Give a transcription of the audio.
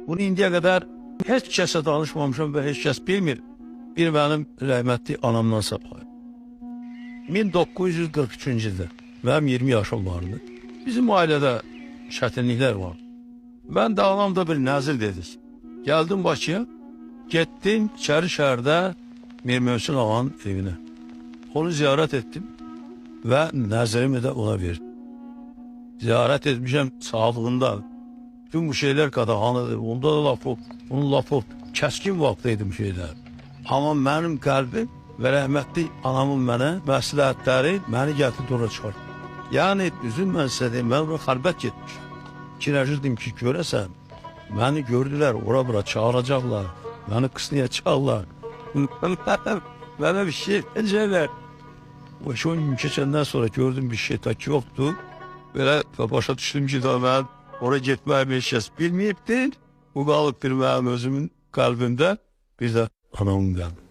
Bunu indiyə qədər heç kəsə danışmamışam və heç kəs bilmir. Bir mənim rəhmətli anamdan sapayım. 1943-cü ildə mənim 20 yaşım vardı. Bizim ailədə çətinliklər var. Ben de anamda bir nazir dedik. Geldim Bakıya, gittim içeri şehirde Mir Möhsün Ağa'nın evine. Onu ziyaret ettim ve nazirimi de ona verdim. Ziyaret etmişim sağlığında. Tüm bu şeyler qadağanıdır. Onda da laf yok. Onun lafı yok. Keskin vaxtıydı bu şeyler. Ama benim kalbim ve rahmetli anamın mənə məsləhətləri məni gətirdi ora çıxardı. Yani üzüm ben size deyim, ben oraya xəlbət getmişim. Kirajırdım ki görəsən, beni gördüler, ora çağıracaklar, beni kısnayacaklar. Bana bir şey edecekler. O iş 10 gün geçenden sonra gördüm bir şey tak yoktu. Böyle başa düştüm ki da ben oraya gitmeye bir şey bilmeyip değil. Bu kalıp bir benim özümün kalbimde bir de anamın kalbi.